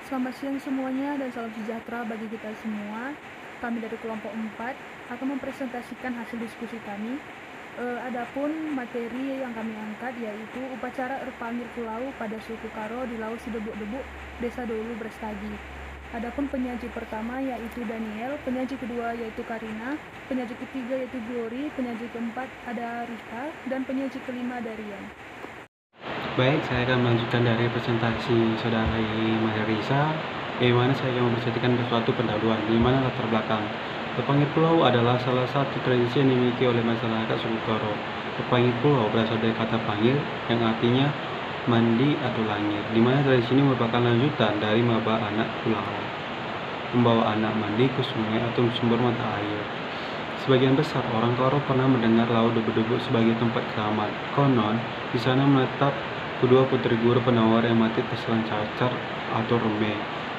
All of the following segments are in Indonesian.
Selamat siang semuanya dan salam sejahtera bagi kita semua. Kami dari kelompok 4 akan mempresentasikan hasil diskusi kami. Adapun materi yang kami angkat yaitu upacara Erpangir Pulau pada suku Karo di Lau Sidebuk-Debuk, Desa Dolu Brastagi. Adapun penyaji pertama yaitu Daniel, penyaji kedua yaitu Karina, penyaji ketiga yaitu Glory, penyaji keempat ada Rika, dan penyaji kelima Darian. Baik, saya akan melanjutkan dari presentasi saudara Mas Risa, di mana saya akan mempresentasikan suatu pendahuluan, di mana latar belakang. Berpangir Pulau adalah salah satu tradisi yang dimiliki oleh masyarakat suku Karo. Berpangir Pulau berasal dari kata pangir, yang artinya mandi atau langir, di mana tradisi ini merupakan lanjutan dari membawa anak pulau, membawa anak mandi ke sungai atau sumber mata air. Sebagian besar orang Karo pernah mendengar Lau Debu-Debu sebagai tempat keramat. Konon, di sana menetap kedua putri guru penawar yang mati terserang cacar atau remeh.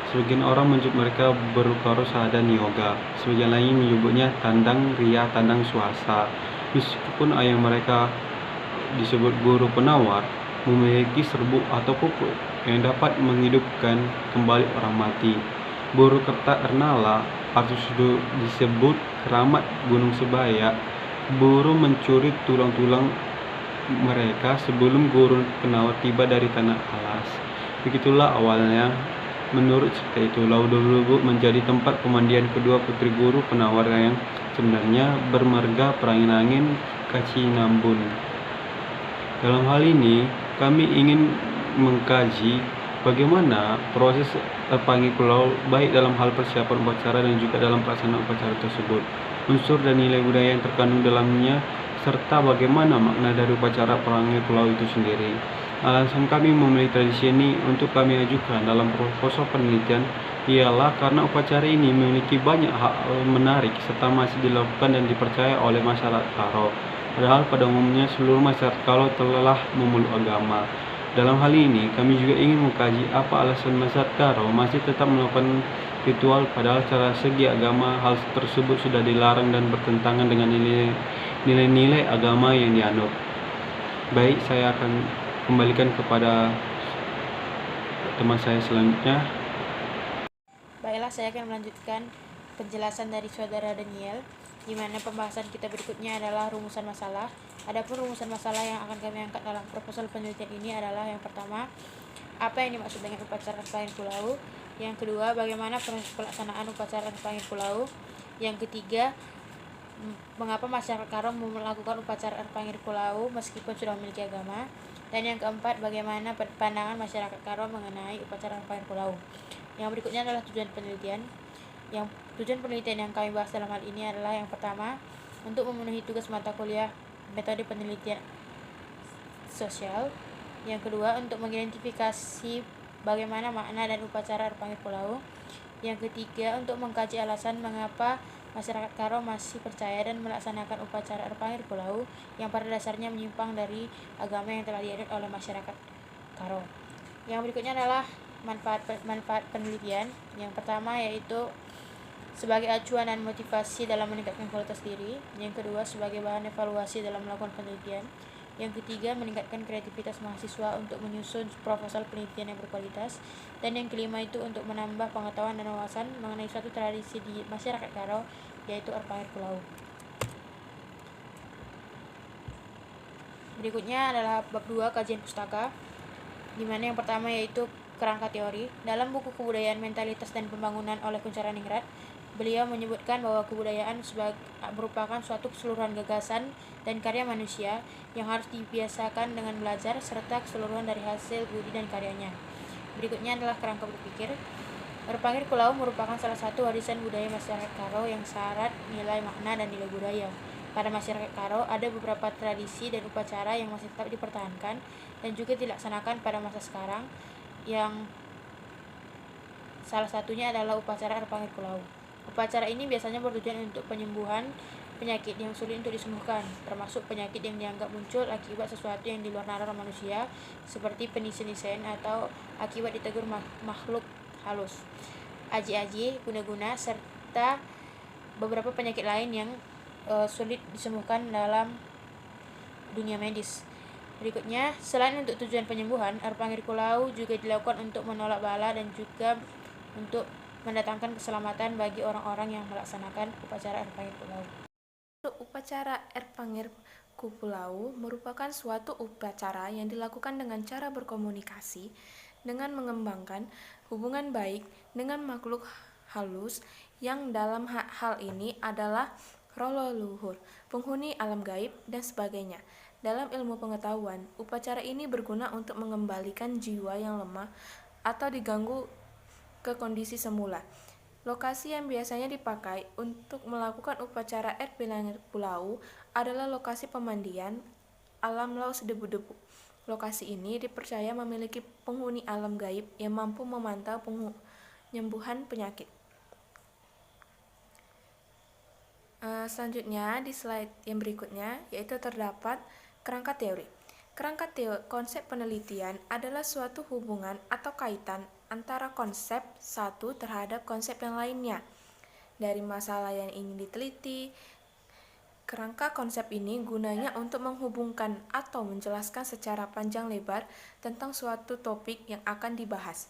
Sebagian orang menyebut mereka Berukaro Sada Niyoga. Sebagian lain menyebutnya Tandang Ria Tandang Suasa. Meskipun ayah mereka disebut guru penawar, memiliki serbuk atau pupuk yang dapat menghidupkan kembali orang mati. Buru Kerta Ernala atau sudah disebut keramat Gunung Sebaya, buru mencuri tulang-tulang mereka sebelum guru penawar tiba dari tanah alas. Begitulah awalnya. Menurut cerita itu, Lau Debu menjadi tempat pemandian kedua putri guru penawar yang sebenarnya bermarga Perangin-Angin Kacinambun. Dalam hal ini, kami ingin mengkaji bagaimana proses Erpangir Pulau baik dalam hal persiapan upacara dan juga dalam pelaksanaan upacara tersebut, unsur dan nilai budaya yang terkandung dalamnya, serta bagaimana makna dari upacara Erpangir Pulau itu sendiri. Alasan kami memilih tradisi ini untuk kami ajukan dalam proposal penelitian ialah karena upacara ini memiliki banyak hal menarik serta masih dilakukan dan dipercaya oleh masyarakat Karo. Padahal pada umumnya seluruh masyarakat Karo telah memeluk agama. Dalam hal ini, kami juga ingin mengkaji apa alasan masyarakat Karo masih tetap melakukan ritual padahal secara segi agama hal tersebut sudah dilarang dan bertentangan dengan nilai-nilai agama yang dianut. Baik, saya akan kembalikan kepada teman saya selanjutnya. Baiklah, saya akan melanjutkan penjelasan dari saudara Daniel, di mana pembahasan kita berikutnya adalah rumusan masalah. Adapun rumusan masalah yang akan kami angkat dalam proposal penelitian ini adalah yang pertama, apa yang dimaksud dengan upacara Erpangir Pulau. Yang kedua, bagaimana proses pelaksanaan upacara Erpangir Pulau. Yang ketiga, mengapa masyarakat Karo melakukan upacara Erpangir Pulau meskipun sudah memiliki agama. Dan yang keempat, bagaimana pandangan masyarakat Karo mengenai upacara Erpangir Pulau. Yang berikutnya adalah tujuan penelitian. Yang tujuan penelitian yang kami bahas dalam hal ini adalah yang pertama, untuk memenuhi tugas mata kuliah metode penelitian sosial. Yang kedua, untuk mengidentifikasi bagaimana makna dan upacara Erpangir Pulau. Yang ketiga, untuk mengkaji alasan mengapa masyarakat Karo masih percaya dan melaksanakan upacara Erpangir Pulau yang pada dasarnya menyimpang dari agama yang telah dianut oleh masyarakat Karo. Yang berikutnya adalah manfaat penelitian. Yang pertama yaitu sebagai acuan dan motivasi dalam meningkatkan kualitas diri. Yang kedua, sebagai bahan evaluasi dalam melakukan penelitian. Yang ketiga, meningkatkan kreativitas mahasiswa untuk menyusun proposal penelitian yang berkualitas. Dan yang kelima itu untuk menambah pengetahuan dan wawasan mengenai suatu tradisi di masyarakat Karo, yaitu Erpangir Pulau. Berikutnya adalah bab 2, kajian pustaka, di mana yang pertama yaitu kerangka teori. Dalam buku Kebudayaan, Mentalitas dan Pembangunan oleh Kuncharaningrat, beliau menyebutkan bahwa kebudayaan merupakan suatu keseluruhan gagasan dan karya manusia yang harus dibiasakan dengan belajar serta keseluruhan dari hasil budi dan karyanya. Berikutnya adalah kerangka berpikir. Erpangir Pulau merupakan salah satu warisan budaya masyarakat Karo yang syarat nilai makna dan nilai budaya. Pada masyarakat Karo ada beberapa tradisi dan upacara yang masih tetap dipertahankan dan juga dilaksanakan pada masa sekarang, yang salah satunya adalah upacara Erpangir Pulau. Upacara ini biasanya bertujuan untuk penyembuhan penyakit yang sulit untuk disembuhkan, termasuk penyakit yang dianggap muncul akibat sesuatu yang di luar nalar manusia, seperti penisen-nisen atau akibat ditegur makhluk halus, aji-aji, guna-guna, serta beberapa penyakit lain yang sulit disembuhkan dalam dunia medis. Berikutnya, selain untuk tujuan penyembuhan, air pangir kulau juga dilakukan untuk menolak bala dan juga untuk mendatangkan keselamatan bagi orang-orang yang melaksanakan upacara air pangir kulau. Upacara air pangir kulau merupakan suatu upacara yang dilakukan dengan cara berkomunikasi dengan mengembangkan hubungan baik dengan makhluk halus yang dalam hal ini adalah roh leluhur, penghuni alam gaib, dan sebagainya. Dalam ilmu pengetahuan, upacara ini berguna untuk mengembalikan jiwa yang lemah atau diganggu ke kondisi semula. Lokasi yang biasanya dipakai untuk melakukan upacara air pangir kulau adalah lokasi pemandian alam laut debu-debu. Lokasi ini dipercaya memiliki penghuni alam gaib yang mampu memantau penyembuhan penyakit. Selanjutnya di slide yang berikutnya yaitu terdapat kerangka teori. Kerangka konsep penelitian adalah suatu hubungan atau kaitan antara konsep satu terhadap konsep yang lainnya. Dari masalah yang ingin diteliti, kerangka konsep ini gunanya untuk menghubungkan atau menjelaskan secara panjang lebar tentang suatu topik yang akan dibahas.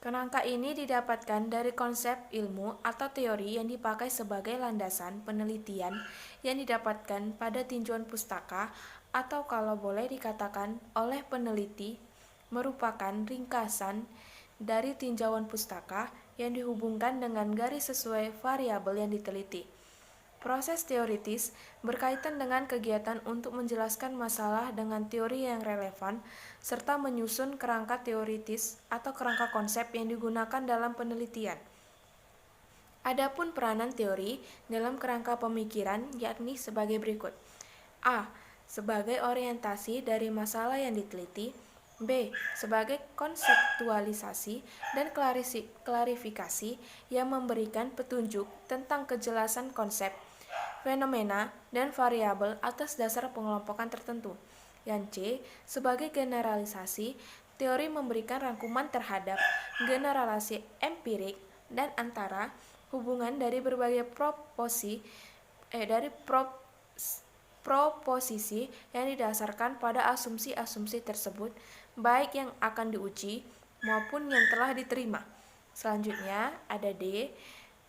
Kerangka ini didapatkan dari konsep ilmu atau teori yang dipakai sebagai landasan penelitian yang didapatkan pada tinjauan pustaka atau kalau boleh dikatakan oleh peneliti merupakan ringkasan dari tinjauan pustaka yang dihubungkan dengan garis sesuai variabel yang diteliti. Proses teoritis berkaitan dengan kegiatan untuk menjelaskan masalah dengan teori yang relevan, serta menyusun kerangka teoritis atau kerangka konsep yang digunakan dalam penelitian. Adapun peranan teori dalam kerangka pemikiran yakni sebagai berikut. A. Sebagai orientasi dari masalah yang diteliti. B. Sebagai konseptualisasi dan klarifikasi yang memberikan petunjuk tentang kejelasan konsep, fenomena, dan variabel atas dasar pengelompokan tertentu. Yang C. Sebagai generalisasi, teori memberikan rangkuman terhadap generalisasi empirik dan antara hubungan dari berbagai proposisi yang didasarkan pada asumsi-asumsi tersebut, baik yang akan diuji maupun yang telah diterima. Selanjutnya ada D.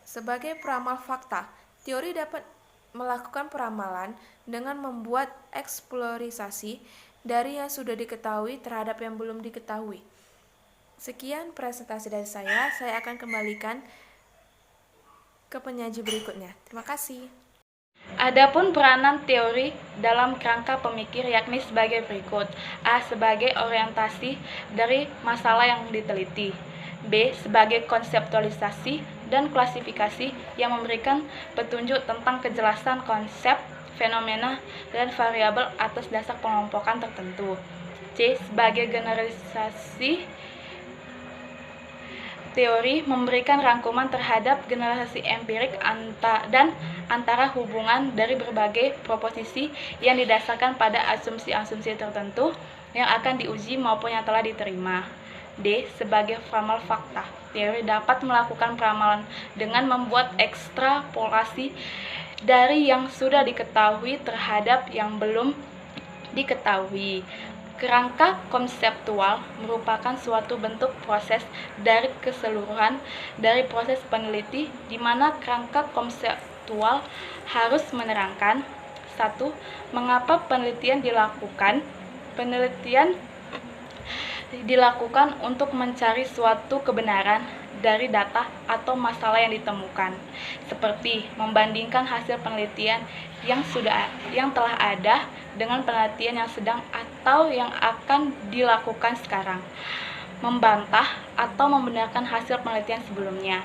Sebagai peramal fakta, teori dapat melakukan peramalan dengan membuat eksplorisasi dari yang sudah diketahui terhadap yang belum diketahui. Sekian presentasi dari saya akan kembalikan ke penyaji berikutnya. Terima kasih. Adapun peranan teori dalam kerangka pemikir yakni sebagai berikut. A. Sebagai orientasi dari masalah yang diteliti. B. Sebagai konseptualisasi dan klasifikasi yang memberikan petunjuk tentang kejelasan konsep, fenomena, dan variabel atas dasar pengelompokan tertentu. C. Sebagai generalisasi teori memberikan rangkuman terhadap generalisasi empirik dan antara hubungan dari berbagai proposisi yang didasarkan pada asumsi-asumsi tertentu yang akan diuji maupun yang telah diterima. D. Sebagai peramal fakta, teori dapat melakukan peramalan dengan membuat ekstrapolasi dari yang sudah diketahui terhadap yang belum diketahui. Kerangka konseptual merupakan suatu bentuk proses dari keseluruhan dari proses peneliti di mana kerangka konseptual harus menerangkan 1. Mengapa penelitian dilakukan. Penelitian dilakukan untuk mencari suatu kebenaran dari data atau masalah yang ditemukan, seperti membandingkan hasil penelitian yang telah ada dengan penelitian yang sedang atau yang akan dilakukan sekarang, membantah atau membenarkan hasil penelitian sebelumnya,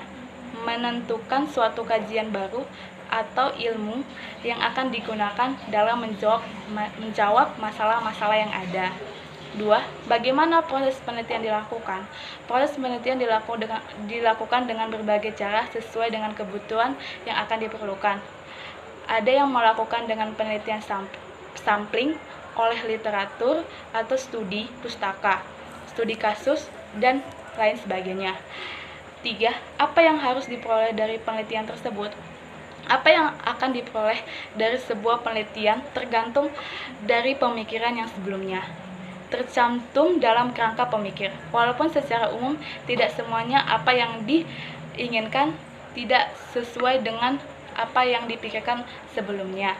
menentukan suatu kajian baru atau ilmu yang akan digunakan dalam menjawab masalah-masalah yang ada. 2. Bagaimana proses penelitian dilakukan? Proses penelitian dilakukan dengan berbagai cara sesuai dengan kebutuhan yang akan diperlukan. Ada yang melakukan dengan penelitian sampling oleh literatur atau studi pustaka, studi kasus, dan lain sebagainya. 3. Apa yang harus diperoleh dari penelitian tersebut? Apa yang akan diperoleh dari sebuah penelitian tergantung dari pemikiran yang sebelumnya tercantum dalam kerangka pemikir. Walaupun secara umum tidak semuanya apa yang diinginkan tidak sesuai dengan apa yang dipikirkan sebelumnya.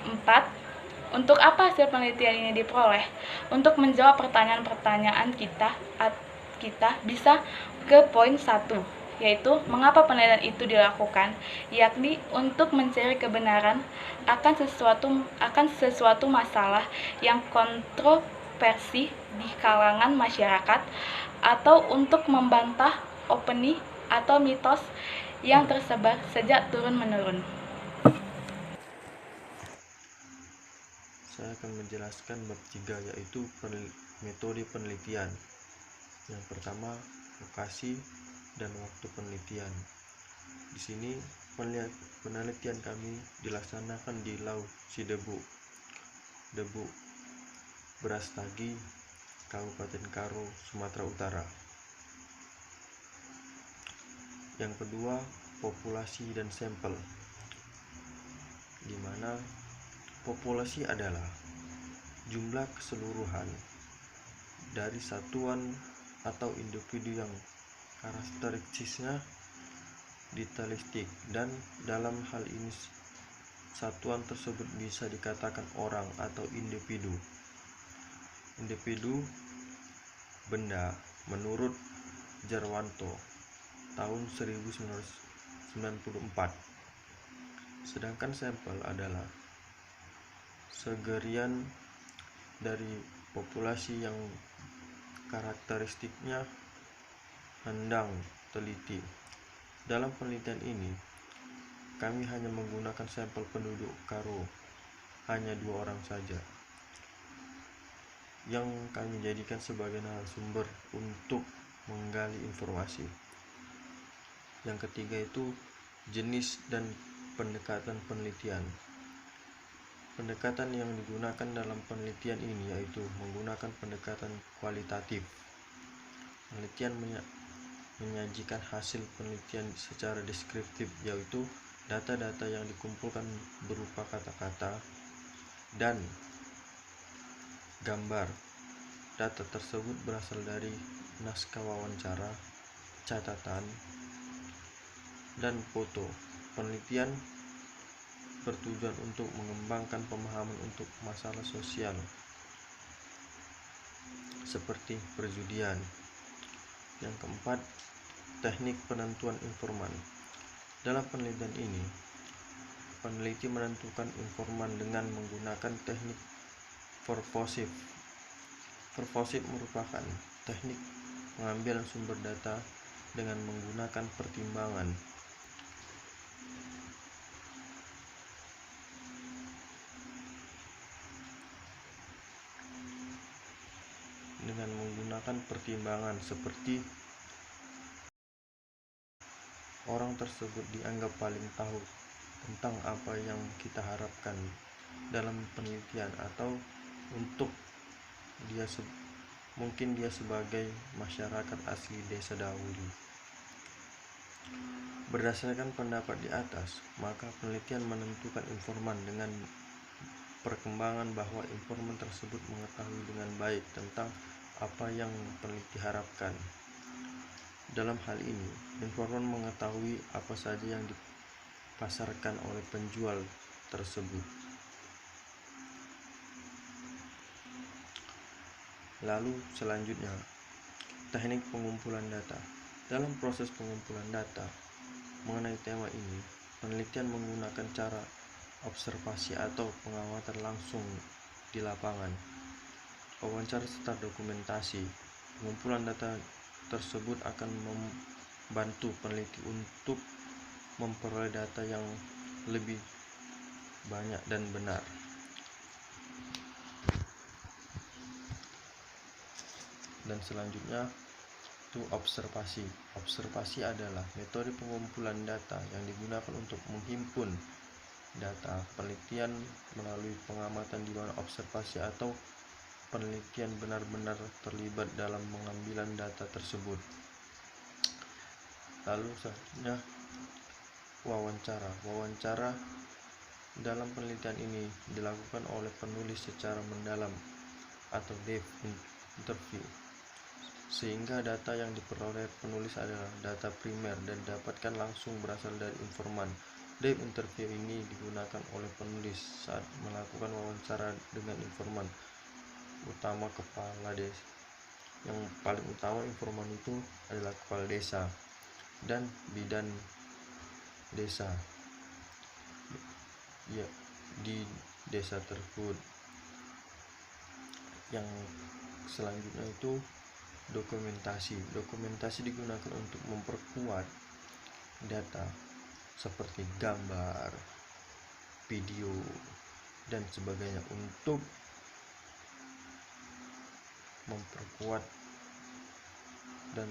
4. Untuk apa hasil penelitian ini diperoleh? Untuk menjawab pertanyaan-pertanyaan kita bisa ke poin 1, yaitu mengapa penelitian itu dilakukan, yakni untuk mencari kebenaran akan sesuatu masalah yang kontroversi di kalangan masyarakat, atau untuk membantah opini atau mitos yang tersebar sejak turun-menurun. Saya akan menjelaskan bab 3, yaitu metode penelitian. Yang pertama, lokasi dan waktu penelitian. Di sini penelitian kami dilaksanakan di Lau Sidebu, Debu, Brastagi, Kabupaten Karo, Sumatera Utara. Yang kedua, populasi dan sampel, di mana populasi adalah jumlah keseluruhan dari satuan atau individu yang karakteristiknya detailistik, dan dalam hal ini satuan tersebut bisa dikatakan orang atau individu. Individu benda menurut Jarwanto tahun 1994. Sedangkan sampel adalah segerian dari populasi yang karakteristiknya hendak teliti. Dalam penelitian ini, kami hanya menggunakan sampel penduduk Karo, hanya 2 orang saja, yang kami jadikan sebagai narasumber untuk menggali informasi. Yang ketiga itu jenis dan pendekatan penelitian. Pendekatan yang digunakan dalam penelitian ini yaitu menggunakan pendekatan kualitatif. Penelitian menyajikan hasil penelitian secara deskriptif, yaitu data-data yang dikumpulkan berupa kata-kata dan gambar. Data tersebut berasal dari naskah wawancara, catatan, dan foto. Penelitian bertujuan untuk mengembangkan pemahaman untuk masalah sosial seperti perjudian. Yang keempat, teknik penentuan informan. Dalam penelitian ini, peneliti menentukan informan dengan menggunakan teknik purposive. Purposive merupakan teknik pengambilan sumber data dengan menggunakan pertimbangan. Seperti orang tersebut dianggap paling tahu tentang apa yang kita harapkan dalam penelitian, atau untuk mungkin dia sebagai masyarakat asli desa dahulu. Berdasarkan pendapat di atas, maka penelitian menentukan informan dengan perkembangan bahwa informan tersebut mengetahui dengan baik tentang apa yang peneliti harapkan. Dalam hal ini, informan mengetahui apa saja yang dipasarkan oleh penjual tersebut. Lalu selanjutnya, teknik pengumpulan data. Dalam proses pengumpulan data mengenai tema ini, penelitian menggunakan cara observasi atau pengamatan langsung di lapangan, wawancara serta dokumentasi. Pengumpulan data tersebut akan membantu peneliti untuk memperoleh data yang lebih banyak dan benar. Dan selanjutnya itu observasi. Observasi adalah metode pengumpulan data yang digunakan untuk menghimpun data penelitian melalui pengamatan, di mana observasi atau penelitian benar-benar terlibat dalam pengambilan data tersebut. Lalu selanjutnya wawancara. Wawancara dalam penelitian ini dilakukan oleh penulis secara mendalam atau deep interview, sehingga data yang diperoleh penulis adalah data primer dan didapatkan langsung berasal dari informan. Deep interview ini digunakan oleh penulis saat melakukan wawancara dengan informan utama kepala desa. Yang paling utama informan itu adalah kepala desa dan bidan desa ya di desa tersebut. Yang selanjutnya itu dokumentasi. Dokumentasi digunakan untuk memperkuat data seperti gambar, video, dan sebagainya untuk memperkuat. Dan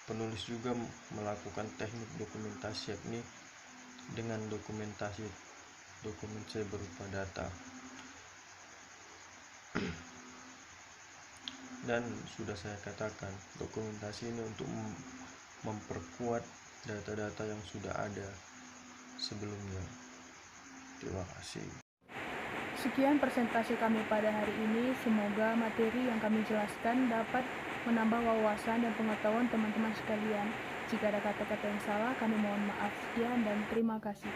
penulis juga melakukan teknik dokumentasi, yakni dengan dokumentasi berupa data. Dan sudah saya katakan, dokumentasi ini untuk memperkuat data-data yang sudah ada sebelumnya. Terima kasih. Sekian presentasi kami pada hari ini. Semoga materi yang kami jelaskan dapat menambah wawasan dan pengetahuan teman-teman sekalian. Jika ada kata-kata yang salah, kami mohon maaf. Sekian dan terima kasih.